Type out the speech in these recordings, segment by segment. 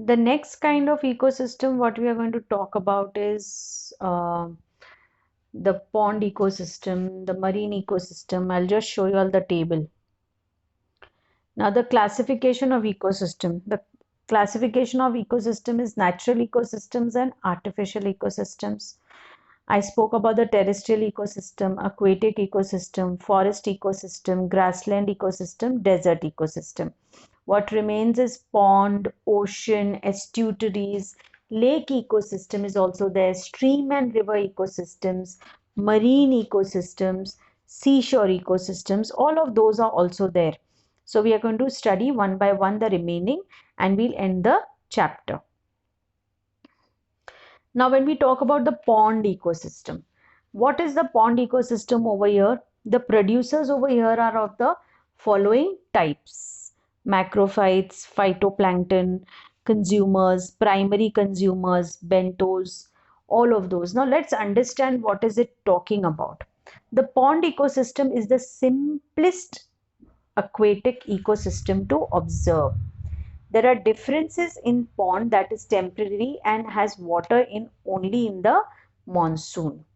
The next kind of ecosystem what we are going to talk about is the pond ecosystem, the marine ecosystem. I'll just show you all the table. Now, the classification of ecosystem. The classification of ecosystem is natural ecosystems and artificial ecosystems. I spoke about the terrestrial ecosystem, aquatic ecosystem, forest ecosystem, grassland ecosystem, desert ecosystem. What remains is pond, ocean, estuaries, lake ecosystem is also there, stream and river ecosystems, marine ecosystems, seashore ecosystems, all of those are also there. So we are going to study one by one the remaining and we'll end the chapter. Now, when we talk about the pond ecosystem, what is the pond ecosystem over here? The producers over here are of the following types: macrophytes, phytoplankton, consumers, primary consumers, bentos, all of those. Now, let's understand what is it talking about. The pond ecosystem is the simplest aquatic ecosystem to observe. There are differences in pond that is temporary and has water in only in the monsoon.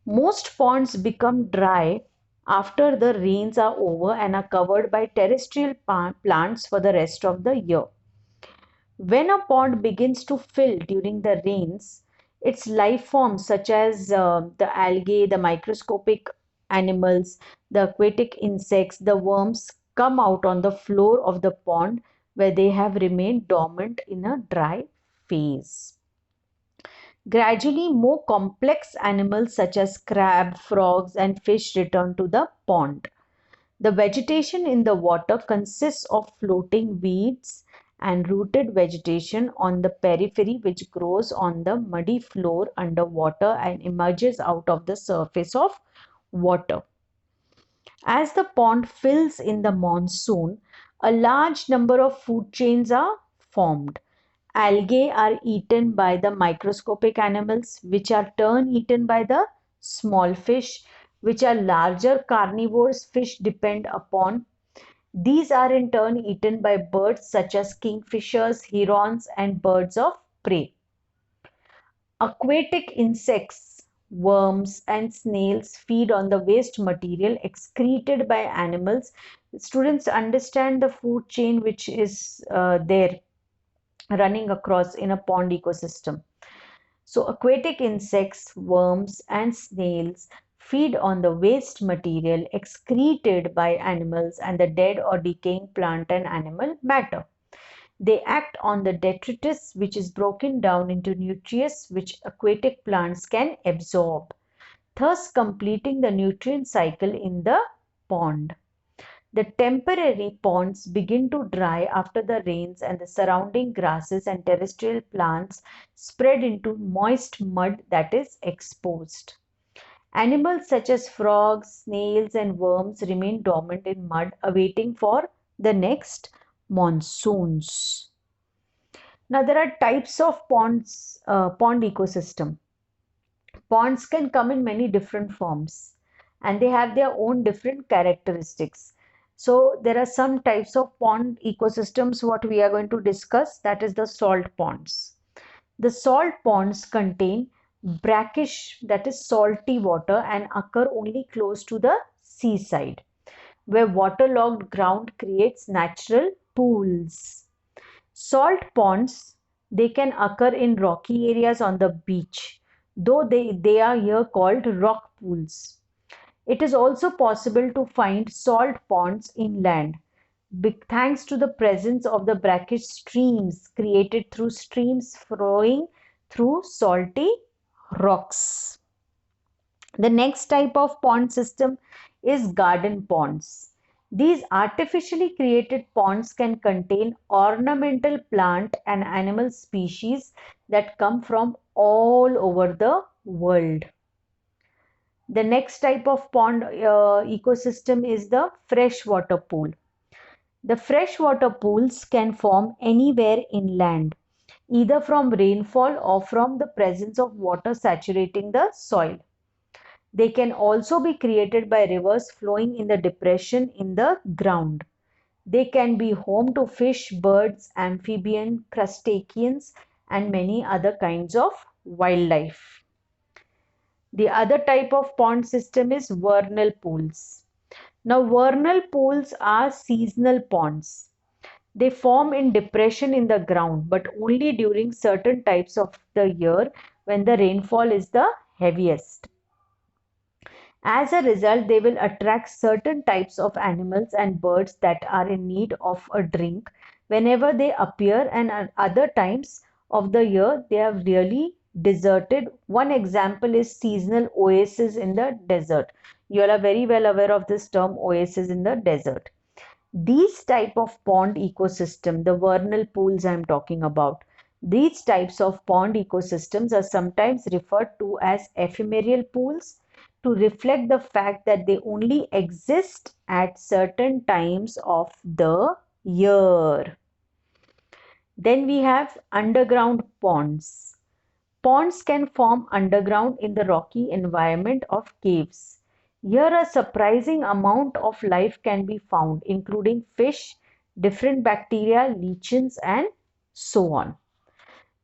Most ponds become dry after the rains are over and are covered by terrestrial plants for the rest of the year. When a pond begins to fill during the rains, its life forms such as the algae, the microscopic animals, the aquatic insects, the worms come out on the floor of the pond where they have remained dormant in a dry phase. Gradually, more complex animals such as crab, frogs, and fish return to the pond. The vegetation in the water consists of floating weeds and rooted vegetation on the periphery, which grows on the muddy floor underwater and emerges out of the surface of water. As the pond fills in the monsoon, a large number of food chains are formed. Algae are eaten by the microscopic animals, which are turn eaten by the small fish, which are larger carnivores fish depend upon. These are in turn eaten by birds such as kingfishers, herons, and birds of prey. Aquatic insects, worms, and snails feed on the waste material excreted by animals. Students understand the food chain which is there running across in a pond ecosystem. So, aquatic insects, worms, and snails feed on the waste material excreted by animals and the dead or decaying plant and animal matter. They act on the detritus, which is broken down into nutrients which aquatic plants can absorb, thus completing the nutrient cycle in the pond. The temporary ponds begin to dry after the rains and the surrounding grasses and terrestrial plants spread into moist mud that is exposed. Animals such as frogs, snails, and worms remain dormant in mud, awaiting for the next monsoons. Now, there are types of pond ecosystem. Ponds can come in many different forms and they have their own different characteristics. So, there are some types of pond ecosystems what we are going to discuss, that is the salt ponds. The salt ponds contain brackish, that is salty water, and occur only close to the seaside, where waterlogged ground creates natural pools. Salt ponds, they can occur in rocky areas on the beach, though they are here called rock pools. It is also possible to find salt ponds inland, thanks to the presence of the brackish streams created through streams flowing through salty rocks. The next type of pond system is garden ponds. These artificially created ponds can contain ornamental plant and animal species that come from all over the world. The next type of pond ecosystem is the freshwater pool. The freshwater pools can form anywhere inland, either from rainfall or from the presence of water saturating the soil. They can also be created by rivers flowing in the depression in the ground. They can be home to fish, birds, amphibian, crustaceans, and many other kinds of wildlife. The other type of pond system is vernal pools. Now, vernal pools are seasonal ponds. They form in depression in the ground, but only during certain types of the year when the rainfall is the heaviest. As a result, they will attract certain types of animals and birds that are in need of a drink whenever they appear, and at other times of the year they are really deserted. One example is seasonal oasis in the desert. You all are very well aware of this term, oasis in the desert. These type of pond ecosystem, the vernal pools I am talking about, these types of pond ecosystems are sometimes referred to as ephemeral pools to reflect the fact that they only exist at certain times of the year. Then we have underground ponds. Ponds can form underground in the rocky environment of caves. Here, a surprising amount of life can be found, including fish, different bacteria, lichens, and so on.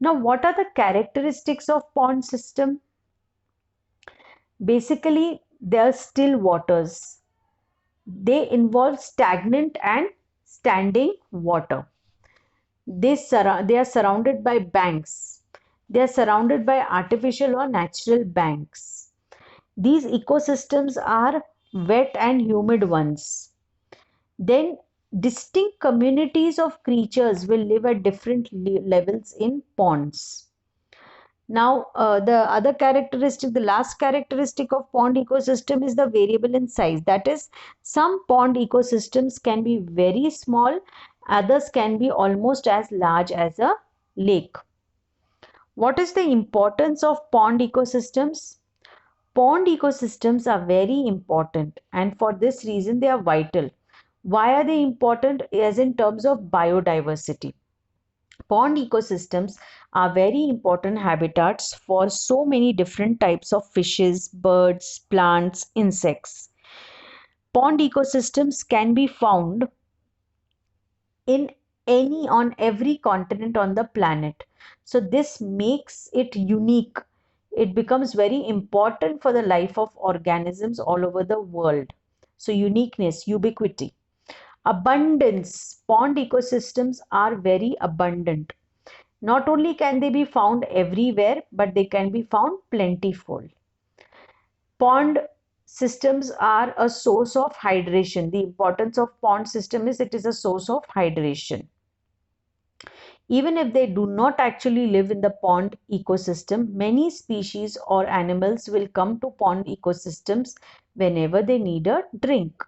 Now, what are the characteristics of pond system? Basically, they are still waters. They involve stagnant and standing water. They are surrounded by banks. They are surrounded by artificial or natural banks. These ecosystems are wet and humid ones. Then distinct communities of creatures will live at different levels in ponds. Now, the other characteristic, the last characteristic of pond ecosystem is the variable in size. That is, some pond ecosystems can be very small, others can be almost as large as a lake. What is the importance of pond ecosystems? Pond ecosystems are very important, and for this reason they are vital. Why are they important? As in terms of biodiversity. Pond ecosystems are very important habitats for so many different types of fishes, birds, plants, insects. Pond ecosystems can be found in on every continent on the planet. So this makes it unique. It becomes very important for the life of organisms all over the world. So uniqueness, ubiquity. Abundance. Pond ecosystems are very abundant. Not only can they be found everywhere, but they can be found plentiful. Pond systems are a source of hydration. The importance of pond system is it is a source of hydration. Even if they do not actually live in the pond ecosystem, many species or animals will come to pond ecosystems whenever they need a drink.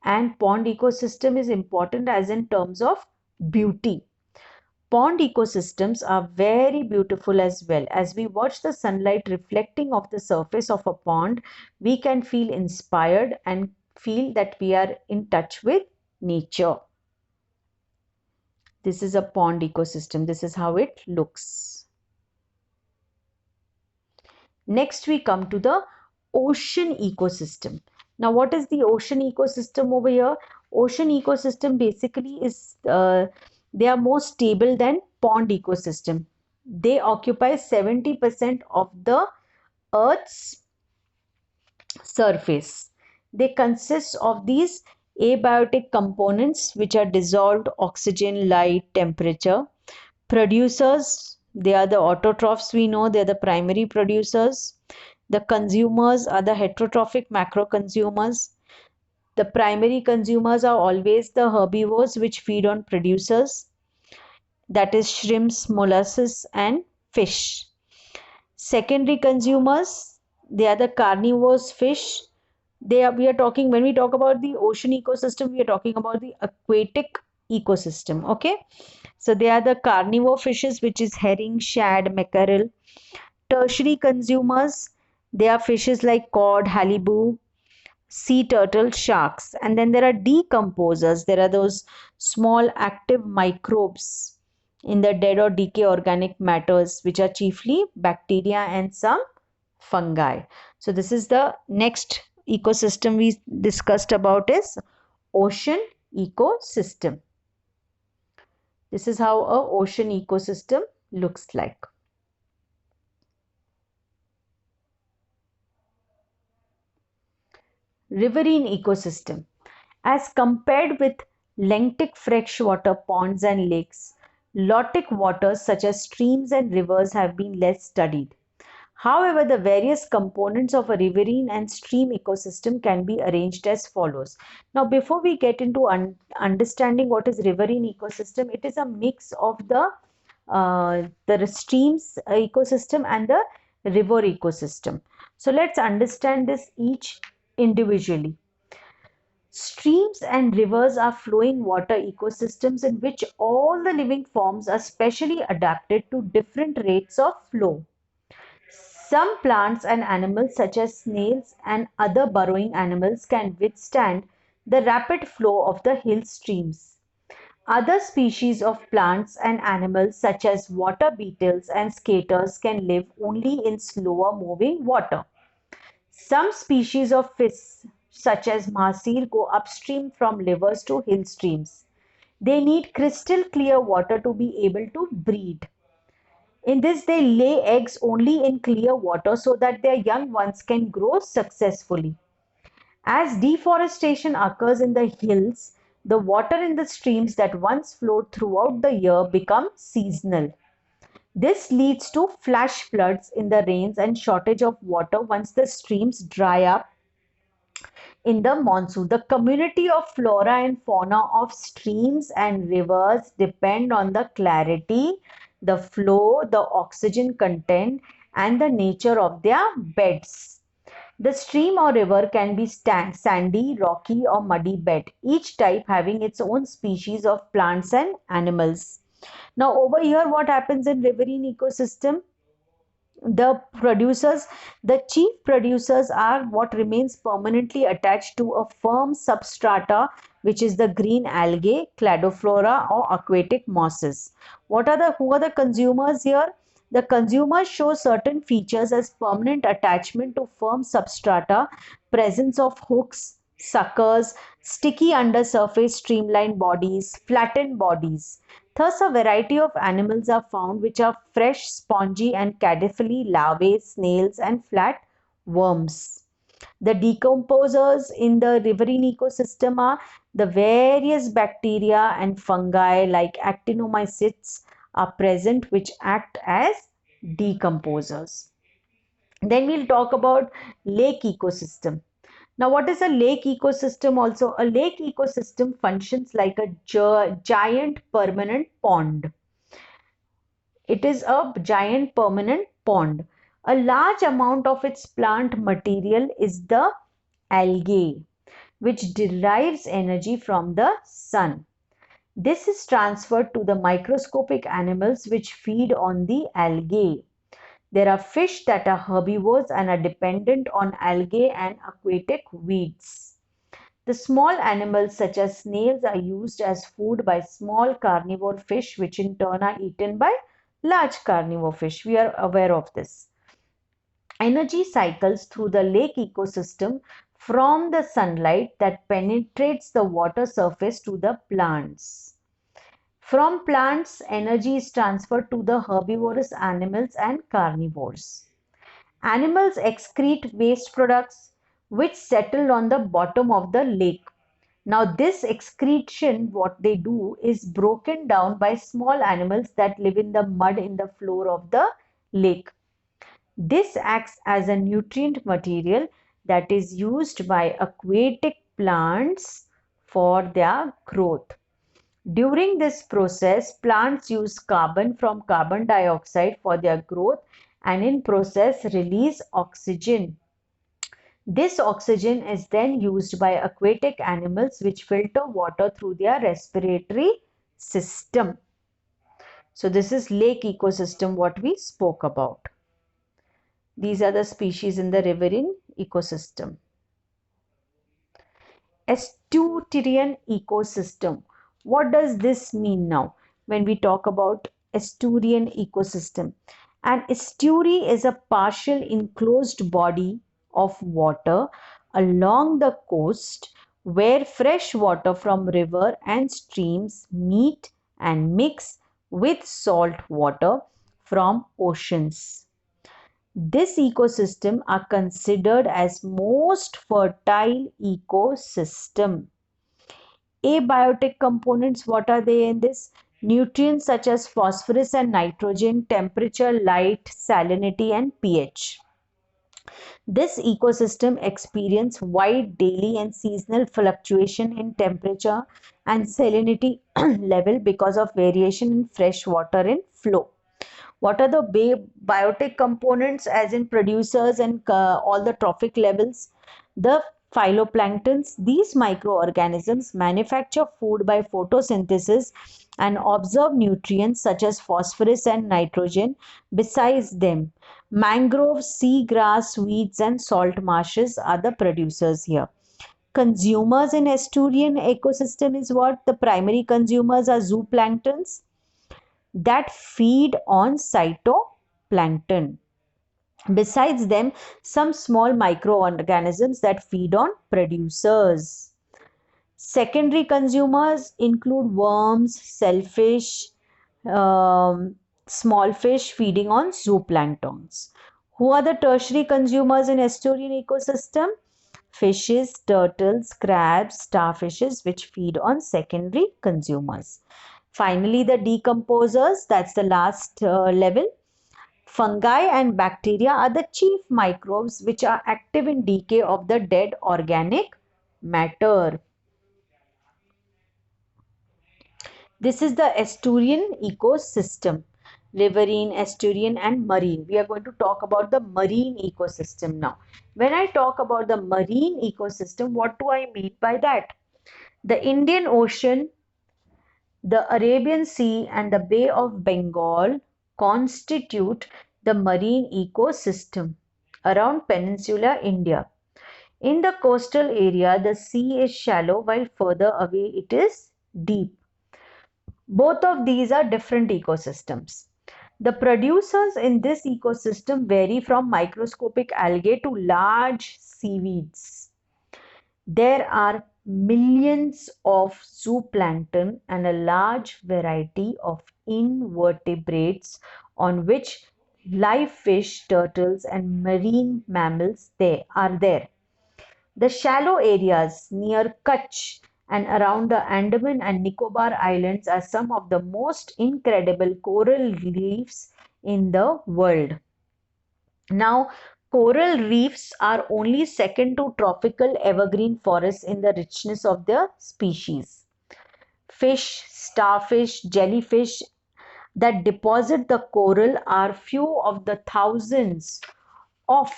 And pond ecosystem is important as in terms of beauty. Pond ecosystems are very beautiful as well. As we watch the sunlight reflecting off the surface of a pond, we can feel inspired and feel that we are in touch with nature. This is a pond ecosystem. This is how it looks. Next, we come to the ocean ecosystem. Now, what is the ocean ecosystem over here? Ocean ecosystem basically is they are more stable than pond ecosystem. They occupy 70% of the Earth's surface. They consist of these abiotic components which are dissolved oxygen, light, temperature. Producers, they are the autotrophs we know, they are the primary producers. The consumers are the heterotrophic macro consumers. The primary consumers are always the herbivores which feed on producers, that is shrimps, mollusks and fish. Secondary consumers, they are the carnivores fish. We are talking, when we talk about the ocean ecosystem, we are talking about the aquatic ecosystem. Okay, so they are the carnivore fishes, which is herring, shad, mackerel. Tertiary consumers, they are fishes like cod, halibut, sea turtle, sharks. And then there are decomposers. There are those small active microbes in the dead or decay organic matters, which are chiefly bacteria and some fungi. So this is the next ecosystem we discussed about is ocean ecosystem. This is how a ocean ecosystem looks like. Riverine ecosystem. As compared with lentic freshwater ponds and lakes, lotic waters such as streams and rivers have been less studied. However, the various components of a riverine and stream ecosystem can be arranged as follows. Now, before we get into understanding what is riverine ecosystem, it is a mix of the streams ecosystem and the river ecosystem. So, let's understand this each individually. Streams and rivers are flowing water ecosystems in which all the living forms are specially adapted to different rates of flow. Some plants and animals, such as snails and other burrowing animals, can withstand the rapid flow of the hill streams. Other species of plants and animals, such as water beetles and skaters, can live only in slower moving water. Some species of fish, such as marsil, go upstream from rivers to hill streams. They need crystal clear water to be able to breed. In this, they lay eggs only in clear water so that their young ones can grow successfully. As deforestation occurs in the hills, the water in the streams that once flowed throughout the year become seasonal. This leads to flash floods in the rains and shortage of water once the streams dry up in the monsoon. The community of flora and fauna of streams and rivers depend on the clarity, the flow, the oxygen content, and the nature of their beds. The stream or river can be sandy, rocky, or muddy bed, each type having its own species of plants and animals. Now, over here, what happens in riverine ecosystem? The chief producers are what remains permanently attached to a firm substrata, which is the green algae, cladoflora, or aquatic mosses. Who are the consumers here? The consumers show certain features as permanent attachment to firm substrata, presence of hooks, suckers, sticky undersurface streamlined bodies, flattened bodies. Thus, a variety of animals are found which are fresh, spongy, and caddisfly larvae, snails, and flat worms. The decomposers in the riverine ecosystem are the various bacteria and fungi like actinomycetes are present which act as decomposers. Then we'll talk about lake ecosystem. Now, what is a lake ecosystem also? A lake ecosystem functions like a giant permanent pond. It is a giant permanent pond. A large amount of its plant material is the algae, which derives energy from the sun. This is transferred to the microscopic animals which feed on the algae. There are fish that are herbivores and are dependent on algae and aquatic weeds. The small animals such as snails are used as food by small carnivore fish, which in turn are eaten by large carnivore fish. We are aware of this. Energy cycles through the lake ecosystem from the sunlight that penetrates the water surface to the plants. From plants, energy is transferred to the herbivorous animals and carnivores. Animals excrete waste products which settle on the bottom of the lake. Now, this excretion, what they do is broken down by small animals that live in the mud in the floor of the lake. This acts as a nutrient material that is used by aquatic plants for their growth. During this process, plants use carbon from carbon dioxide for their growth and in process release oxygen. This oxygen is then used by aquatic animals which filter water through their respiratory system. So this is lake ecosystem what we spoke about. These are the species in the riverine ecosystem. Estuarine ecosystem. What does this mean now when we talk about estuarine ecosystem? An estuary is a partial enclosed body of water along the coast where fresh water from river and streams meet and mix with salt water from oceans. This ecosystem are considered as most fertile ecosystem. Abiotic components, what are they in this? Nutrients such as phosphorus and nitrogen, temperature, light, salinity, and pH. This ecosystem experience wide daily and seasonal fluctuation in temperature and salinity level because of variation in fresh water in flow. What are the biotic components as in producers and all the trophic levels? The phytoplanktons, these microorganisms manufacture food by photosynthesis and absorb nutrients such as phosphorus and nitrogen. Besides them, mangroves, seagrass, weeds, and salt marshes are the producers here. Consumers in estuarine ecosystem is what? The primary consumers are zooplanktons that feed on phytoplankton. Besides them, some small microorganisms that feed on producers. Secondary consumers include worms, shellfish, small fish feeding on zooplanktons. Who are the tertiary consumers in estuarine ecosystem? Fishes, turtles, crabs, starfishes, which feed on secondary consumers. Finally, the decomposers, that's the last level. Fungi and bacteria are the chief microbes which are active in decay of the dead organic matter. This is the estuarine ecosystem, riverine, estuarine, and marine. We are going to talk about the marine ecosystem now. When I talk about the marine ecosystem, what do I mean by that? The Indian Ocean, the Arabian Sea, and the Bay of Bengal constitute the marine ecosystem around peninsular India. In the coastal area, the sea is shallow, while further away it is deep. Both of these are different ecosystems. The producers in this ecosystem vary from microscopic algae to large seaweeds. There are millions of zooplankton and a large variety of invertebrates on which live fish, turtles, and marine mammals are there. The shallow areas near Kutch and around the Andaman and Nicobar Islands are some of the most incredible coral reefs in the world. Now, coral reefs are only second to tropical evergreen forests in the richness of their species. Fish, starfish, jellyfish that deposit the coral are few of the thousands of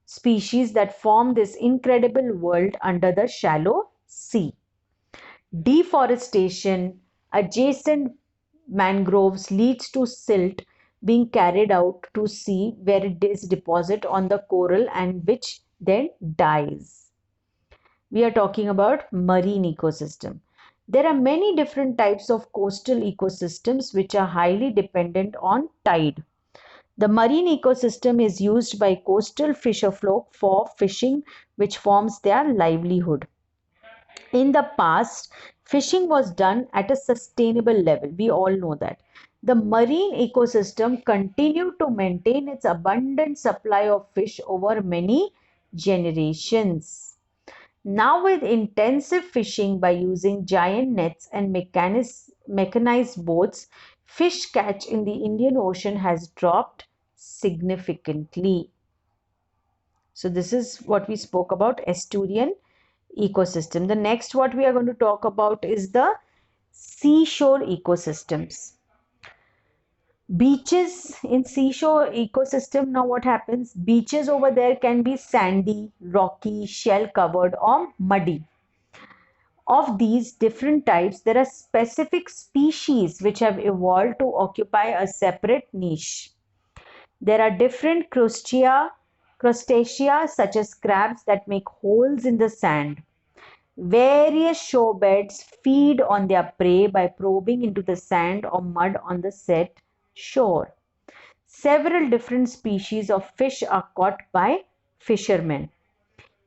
species that form this incredible world under the shallow sea. Deforestation adjacent mangroves leads to silt being carried out to sea where it is deposited on the coral and which then dies. We are talking about marine ecosystem. There are many different types of coastal ecosystems which are highly dependent on tide. The marine ecosystem is used by coastal fisherfolk for fishing, which forms their livelihood. In the past, fishing was done at a sustainable level. We all know that. The marine ecosystem continued to maintain its abundant supply of fish over many generations. Now, with intensive fishing by using giant nets and mechanized boats, fish catch in the Indian Ocean has dropped significantly. So, this is what we spoke about estuarine ecosystem. The next what we are going to talk about is the seashore ecosystems. Beaches in seashore ecosystem, now what happens? Beaches over there can be sandy, rocky, shell covered or muddy. Of these different types, there are specific species which have evolved to occupy a separate niche. There are different crustacea such as crabs that make holes in the sand. Various shorebirds feed on their prey by probing into the sand or mud on the set shore. Several different species of fish are caught by fishermen.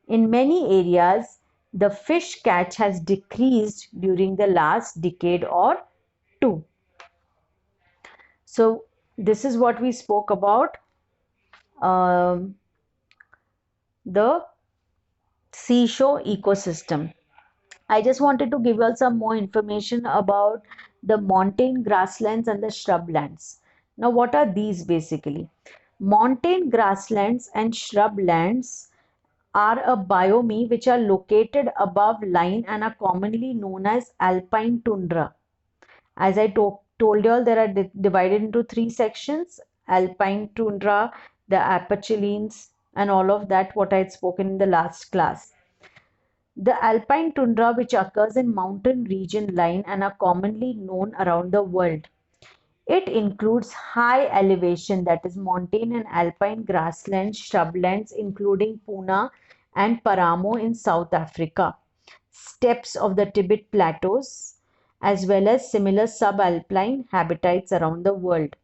In many areas, The fish catch has decreased during the last decade or two. So this is what we spoke about um, the seashore ecosystem. I just wanted to give you all some more information about the montane grasslands and the shrublands. Now, what are these basically? Montane grasslands and shrublands are a biome which are located above line and are commonly known as alpine tundra. As I told you all, there are divided into three sections: alpine tundra, the Apennines, and all of that, what I had spoken in the last class. The alpine tundra, which occurs in mountain region line and are commonly known around the world. It includes high elevation, that is montane and alpine grasslands, shrublands including Puna and Paramo in South Africa, steppes of the Tibet plateaus, as well as similar subalpine habitats around the world.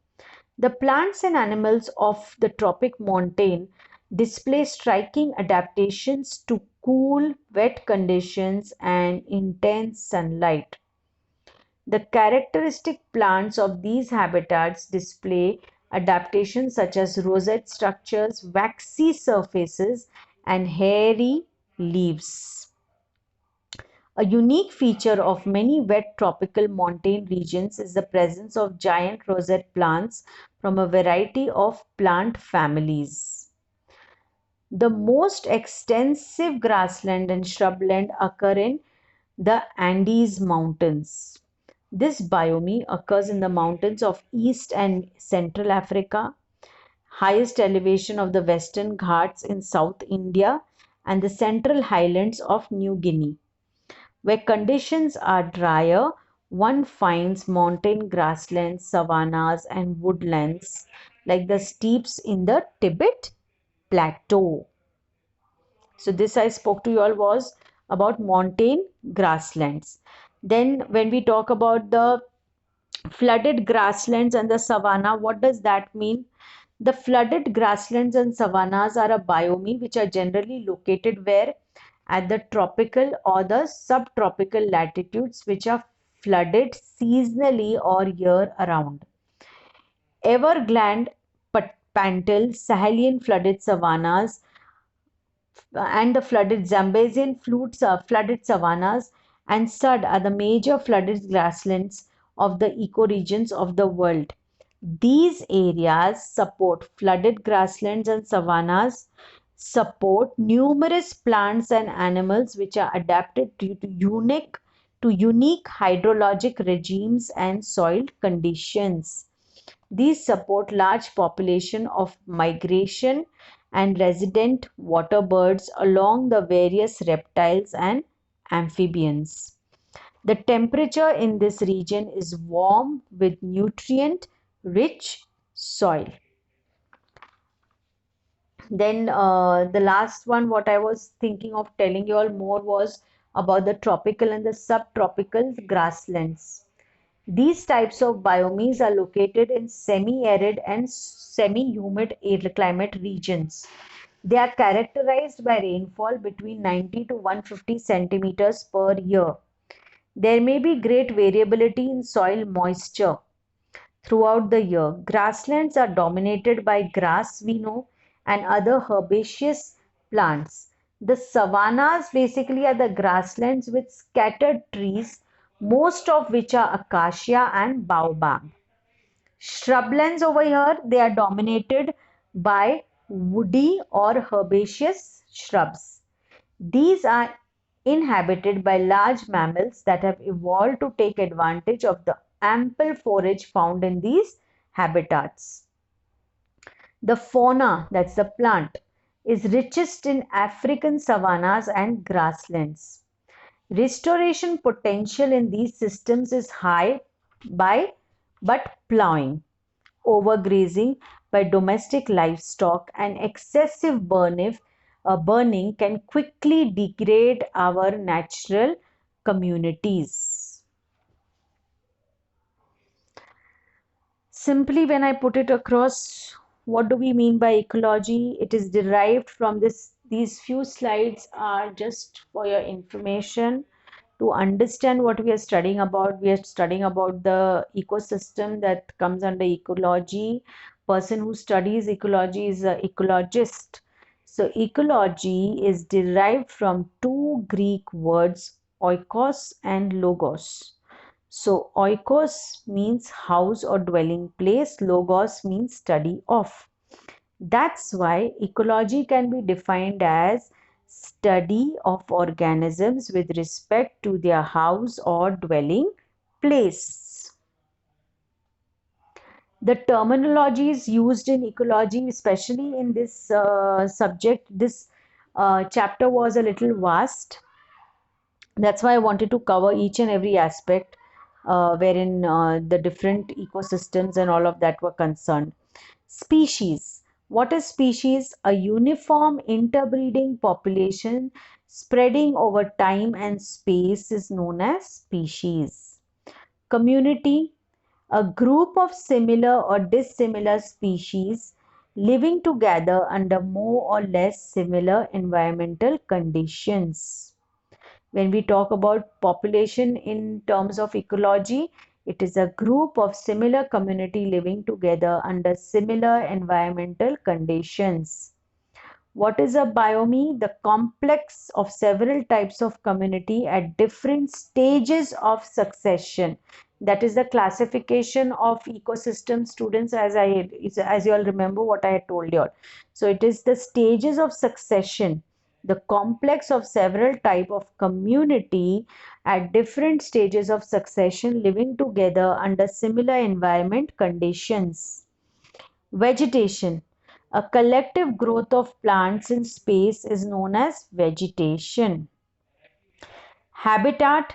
The plants and animals of the tropic montane display striking adaptations to cool, wet conditions and intense sunlight. The characteristic plants of these habitats display adaptations such as rosette structures, waxy surfaces, and hairy leaves. A unique feature of many wet tropical montane regions is the presence of giant rosette plants from a variety of plant families. The most extensive grassland and shrubland occur in the Andes Mountains. This biome occurs in the mountains of East and Central Africa, highest elevation of the Western Ghats in South India, and the central highlands of New Guinea. Where conditions are drier, one finds mountain grasslands, savannas, and woodlands like the steppes in the Tibet Plateau. So this I spoke to you all was about montane grasslands. Then when we talk about the flooded grasslands and the savanna, what does that mean? The flooded grasslands and savannas are a biome which are generally located where at the tropical or the subtropical latitudes, which are flooded seasonally or year around. Everglade, Pantel, Sahelian flooded savannas and the flooded Zambesian flooded savannas and Sud are the major flooded grasslands of the ecoregions of the world. These areas support flooded grasslands and savannas, support numerous plants and animals which are adapted to unique hydrologic regimes and soil conditions. These support large population of migration and resident water birds along the various reptiles and amphibians. The temperature in this region is warm with nutrient rich soil. Then the last one, what I was thinking of telling you all more was about the tropical and the subtropical grasslands. These types of biomes are located in semi-arid and semi-humid climate regions. They are characterized by rainfall between 90 to 150 centimeters per year. There may be great variability in soil moisture throughout the year. Grasslands are dominated by grass, we know, and other herbaceous plants. The savannas basically are the grasslands with scattered trees, most of which are acacia and baobab. Shrublands over here, they are dominated by woody or herbaceous shrubs. These are inhabited by large mammals that have evolved to take advantage of the ample forage found in these habitats. The fauna, that's the plant, is richest in African savannas and grasslands. Restoration potential in these systems is high but plowing, overgrazing by domestic livestock, and excessive burning can quickly degrade our natural communities. Simply, when I put it across, what do we mean by ecology? It is derived from this these few slides are just for your information to understand what we are studying about. We are studying about the ecosystem that comes under ecology. Person who studies ecology is an ecologist. So ecology is derived from two Greek words, oikos and logos. So oikos means house or dwelling place, logos means study of. That's why ecology can be defined as study of organisms with respect to their house or dwelling place. The terminologies used in ecology, especially in this subject, this chapter was a little vast. That's why I wanted to cover each and every aspect wherein the different ecosystems and all of that were concerned. Species. What is species? A uniform interbreeding population spreading over time and space is known as species. Community. A group of similar or dissimilar species living together under more or less similar environmental conditions. When we talk about population in terms of ecology, it is a group of similar community living together under similar environmental conditions. What is a biome? The complex of several types of community at different stages of succession. That is the classification of ecosystem, students, as you all remember what I had told you all. So it is the stages of succession, the complex of several type of community at different stages of succession living together under similar environment conditions. Vegetation. A collective growth of plants in space is known as vegetation. Habitat.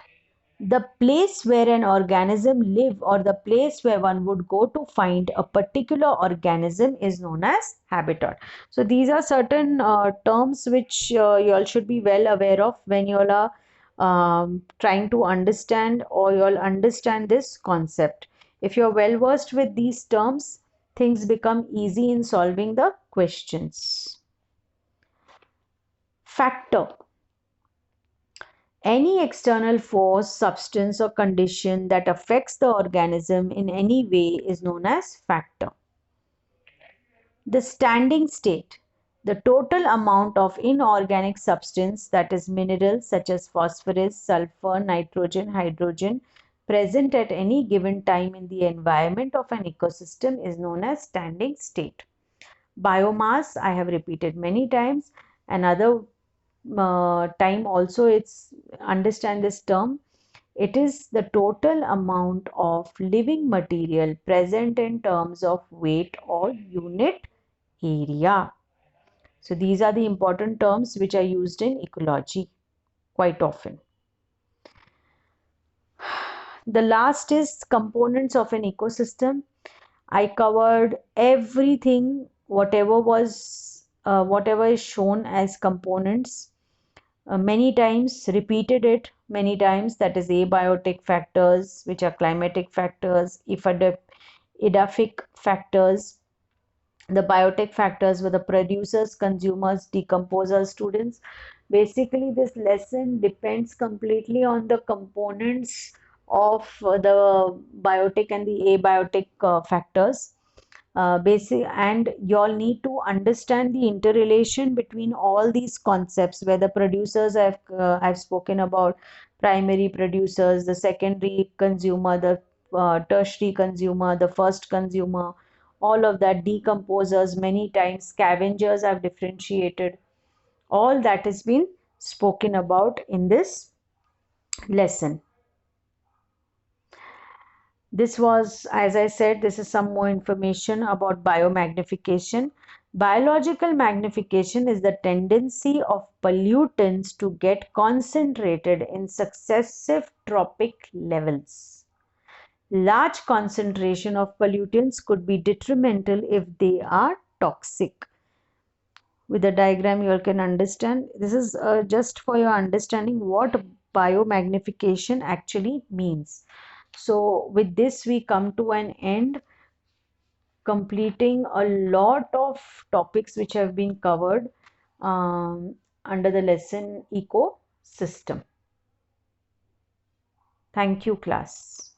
The place where an organism lives or the place where one would go to find a particular organism is known as habitat. So these are certain terms which you all should be well aware of when you all are trying to understand or you all understand this concept. If you are well versed with these terms, things become easy in solving the questions. Factor. Any external force, substance, or condition that affects the organism in any way is known as factor. The standing state. The total amount of inorganic substance, that is minerals such as phosphorus, sulfur, nitrogen, hydrogen, present at any given time in the environment of an ecosystem is known as standing state. Biomass, I have repeated many times. Another time also it's understand this term. It is the total amount of living material present in terms of weight or unit area. So these are the important terms which are used in ecology quite often. The last is components of an ecosystem. I covered everything, whatever is shown as components many times, repeated it many times. That is abiotic factors, which are climatic factors, edaphic factors. The biotic factors were the producers, consumers, decomposers, students. Basically, this lesson depends completely on the components of the biotic and the abiotic factors. And you all need to understand the interrelation between all these concepts, where the producers I've spoken about, primary producers, the secondary consumer, the tertiary consumer, the first consumer, all of that, decomposers many times, scavengers I've differentiated. All that has been spoken about in this lesson. This was, as I said, this is some more information about biomagnification. Biological magnification is the tendency of pollutants to get concentrated in successive trophic levels. Large concentration of pollutants could be detrimental if they are toxic. With the diagram, you all can understand. This is just for your understanding what biomagnification actually means. So with this, we come to an end, completing a lot of topics which have been covered. under the lesson ecosystem. Thank you, class.